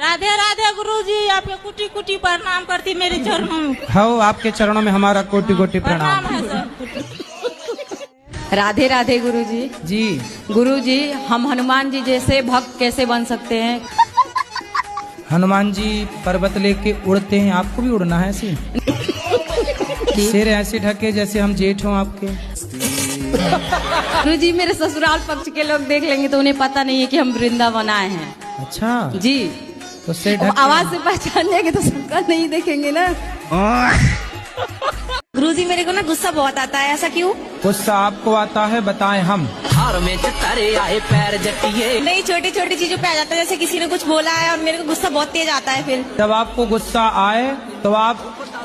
राधे राधे गुरुजी, आपके कुटी कुटी प्रणाम करती मेरे चरणों में। हो आपके चरणों में हमारा कोटि कोटि प्रणाम। है सर। राधे राधे गुरुजी। जी गुरुजी, हम हनुमान जी जैसे भक्त कैसे बन सकते हैं? हनुमान जी पर्वत लेके उड़ते हैं, आपको भी उड़ना है ऐसे। सिर ऐसे ढके जैसे हम जेठ हों आपके। गुरुजी, मेरे ससुराल पक्ष के लोग देख लेंगे तो उन्हें पता नहीं है कि हम वृंदावन आए हैं। अच्छा जी, तो सिर ढक आवाज से पहचान लेंगे तो सबका नहीं देखेंगे ना। गुरुजी, मेरे को ना गुस्सा बहुत आता है, ऐसा क्यों? गुस्सा आपको आता है, बताएं हम। हार में चतारे आए पैर जटिए। नहीं, छोटी छोटी चीजों पे आ जाता है, जैसे किसी ने कुछ बोला है और मेरे को गुस्सा बहुत तेज आता है। फिर जब आपको गुस्सा आए तो आप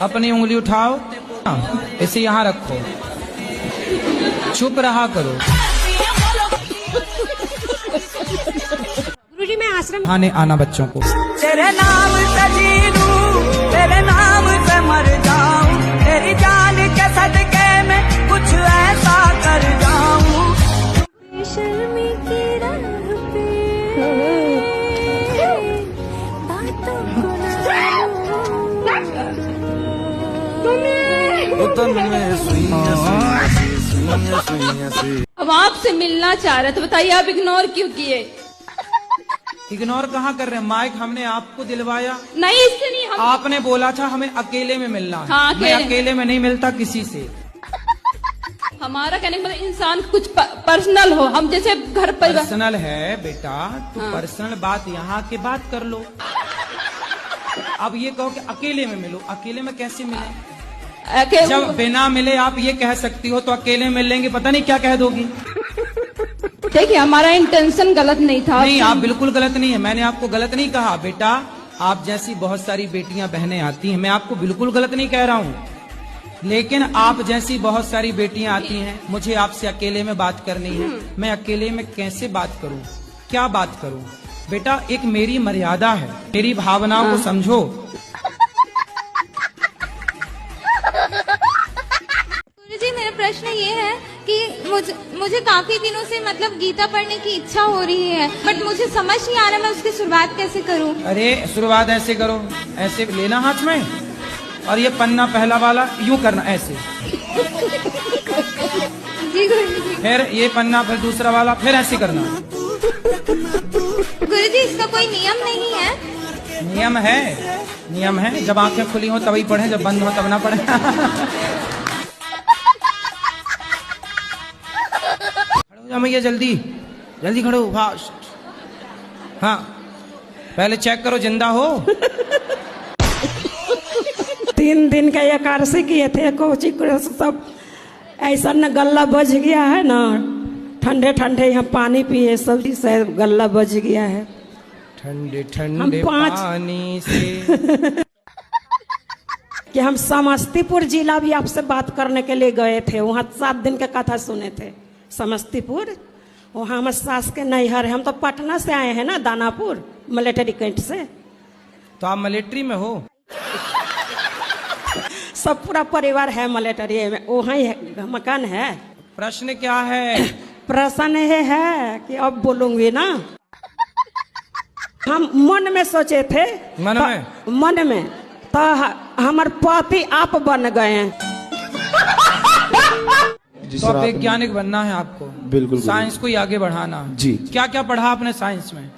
अपनी उंगली उठाओ, इसे यहाँ रखो, चुप रहा करो। गुरुजी, मैं आश्रम आने आना बच्चों को। तेरे नाम से जी लूं, तेरे नाम से मर जाऊं, तेरी जान के सदके में कुछ ऐसा कर जाऊं। शर्मी की राह पे बातों को अब आपसे मिलना चाह रहे तो बताइए आप इग्नोर क्यों किए? इग्नोर कहाँ कर रहे हैं? माइक हमने आपको दिलवाया, नहीं इससे नहीं, हम आपने बोला था हमें अकेले में मिलना है। हाँ, मैं अकेले। अकेले में नहीं मिलता किसी से। हमारा कहने का मतलब इंसान कुछ पर्सनल हो, हम जैसे घर पर। पर्सनल है बेटा, तो पर्सनल बात यहाँ के बात कर लो। अब ये कहो कि अकेले में मिलो, अकेले में कैसे मिले? जब बिना मिले आप ये कह सकती हो तो अकेले मिल लेंगे, पता नहीं क्या कह दोगी। देखिए, हमारा इंटेंशन गलत नहीं था। नहीं, आप बिल्कुल गलत नहीं है, मैंने आपको गलत नहीं कहा बेटा। आप जैसी बहुत सारी बेटियां बहनें आती हैं, मैं आपको बिल्कुल गलत नहीं कह रहा हूँ, लेकिन आप जैसी बहुत सारी बेटियां आती हैं, मुझे आपसे अकेले में बात करनी है। मैं अकेले में कैसे बात करूं, क्या बात करूं? बेटा, एक मेरी मर्यादा है, मेरी भावनाओं को समझो। गुरुजी, मेरा प्रश्न ये है कि मुझे काफी दिनों से मतलब गीता पढ़ने की इच्छा हो रही है, बट मुझे समझ नहीं आ रहा मैं उसकी शुरुआत कैसे करूं। अरे शुरुआत ऐसे करो, ऐसे लेना हाथ में और ये पन्ना पहला वाला यूं करना ऐसे। जी गुरुजी। फिर ये पन्ना, फिर दूसरा वाला, फिर ऐसे करना। गुरुजी, इसका कोई नियम नहीं है? नियम है, नियम है। जब आंखें खुली हो तभी पढ़े, जब बंद हो तब ना पढ़े। खड़ो हो जा भैया, जल्दी जल्दी खड़ो, फास्ट। हाँ, पहले चेक करो जिंदा हो। 3 दिन का एकादशी किए थे, कोची सब ऐसा न गला बज गया है ना, ठंडे ठंडे यहाँ पानी पिए, सब से गला बज गया है। ठंडे ठंडे पानी से। कि हम समस्तीपुर जिला भी आपसे बात करने के लिए गए थे, वहाँ 7 दिन का कथा सुने थे। समस्तीपुर, वहाँ हमारे सास के नैहर है। हम तो पटना से आए हैं ना, दानापुर मिलिट्री कैंट से। तो आप मिलिट्री में हो? सब पूरा परिवार है मिलिट्री में, वहाँ ही मकान है। प्रश्न क्या है? प्रश्न ये है कि अब बोलूंगी ना। हम मन में सोचे थे, मन में तो हमारे पति आप बन गए हैं। तो आप वैज्ञानिक बनना है आपको? बिल्कुल। साइंस को ही आगे बढ़ाना जी। क्या क्या पढ़ा आपने साइंस में?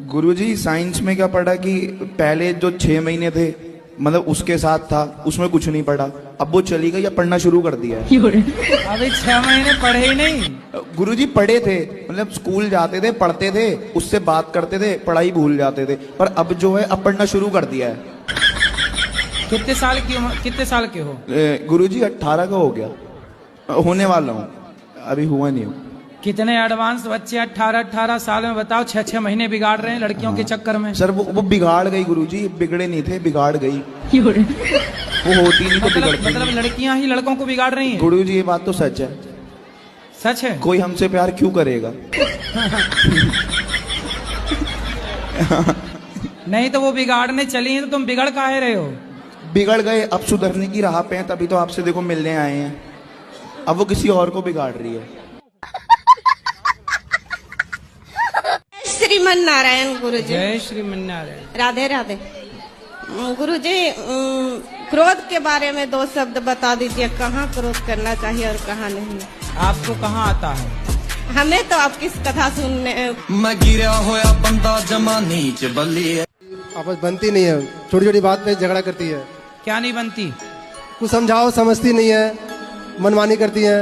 गुरुजी, साइंस में क्या पढ़ा कि पहले जो 6 महीने थे, मतलब उसके साथ था, उसमें कुछ नहीं पढ़ा। अब वो चली गई, अब पढ़ना शुरू कर दिया है। अभी 6 महीने पढ़े ही नहीं? गुरुजी पढ़े थे, मतलब स्कूल जाते थे, पढ़ते थे, उससे बात करते थे, पढ़ाई भूल जाते थे, पर अब जो है अब पढ़ना शुरू कर दिया है। कितने साल के हो? गुरुजी 18 का हो गया, होने वाला हूँ, अभी हुआ नहीं हूँ। कितने एडवांस बच्चे 18 साल में, बताओ। 6 महीने बिगाड़ रहे हैं लड़कियों के चक्कर में। सर वो बिगाड़ गई गुरुजी, बिगड़े नहीं थे, बिगाड़ गई। वो होती नहीं तो बिगड़ती। मतलब लड़कियां ही लड़कों को बिगाड़ रही हैं? गुरुजी ये बात तो सच है। सच है? कोई हमसे प्यार क्यों करेगा? नहीं तो वो बिगाड़ने चली हैं, तो तुम बिगड़ काहे रहे हो? बिगड़ गए, अब सुधरने की राह पे हैं, तभी तो आपसे देखो मिलने आए हैं। अब वो किसी और को बिगाड़ रही है। श्रीमन नारायण गुरुजी। जय श्रीमन्नारायण। राधे राधे। गुरुजी, क्रोध के बारे में 2 शब्द बता दीजिए, कहाँ क्रोध करना चाहिए और कहाँ नहीं। आपको कहाँ आता है? हमें तो आपकी कथा सुनने। मैं गिरा होया बंदा जमा नीच बल्ली है। आपस बनती नहीं है, छोटी छोटी बात पे झगड़ा करती है। क्या नहीं बनती? कुछ समझाओ समझती नहीं है, मनमानी करती है।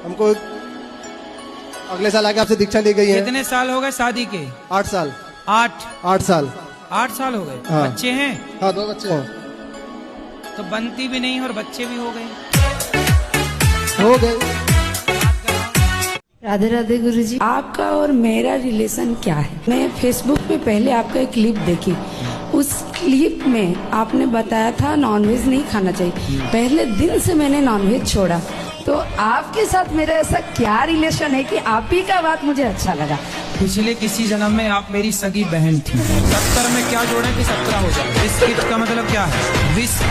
हमको अगले साल आके आपसे दीक्षा ली गई है। कितने साल हो गए शादी के? 8 साल। 8 साल। 8 साल हो गए। हाँ। बच्चे हैं? हाँ, 2 बच्चे हैं। तो बनती भी नहीं और बच्चे भी हो गए। राधे राधे गुरुजी। आपका और मेरा रिलेशन क्या है? मैं फेसबुक पे पहले आपका एक क्लिप देखी, उस क्लिप में आपने बताया था नॉनवेज नहीं खाना चाहिए। पहले दिन से मैंने नॉनवेज छोड़ा, तो आपके साथ मेरा ऐसा क्या रिलेशन है कि आप ही का बात मुझे अच्छा लगा? पिछले किसी जन्म में आप मेरी सगी बहन थी। 70 में क्या जोड़े कि 17 हो जाए? बिस्किट का मतलब क्या है? बिस्किट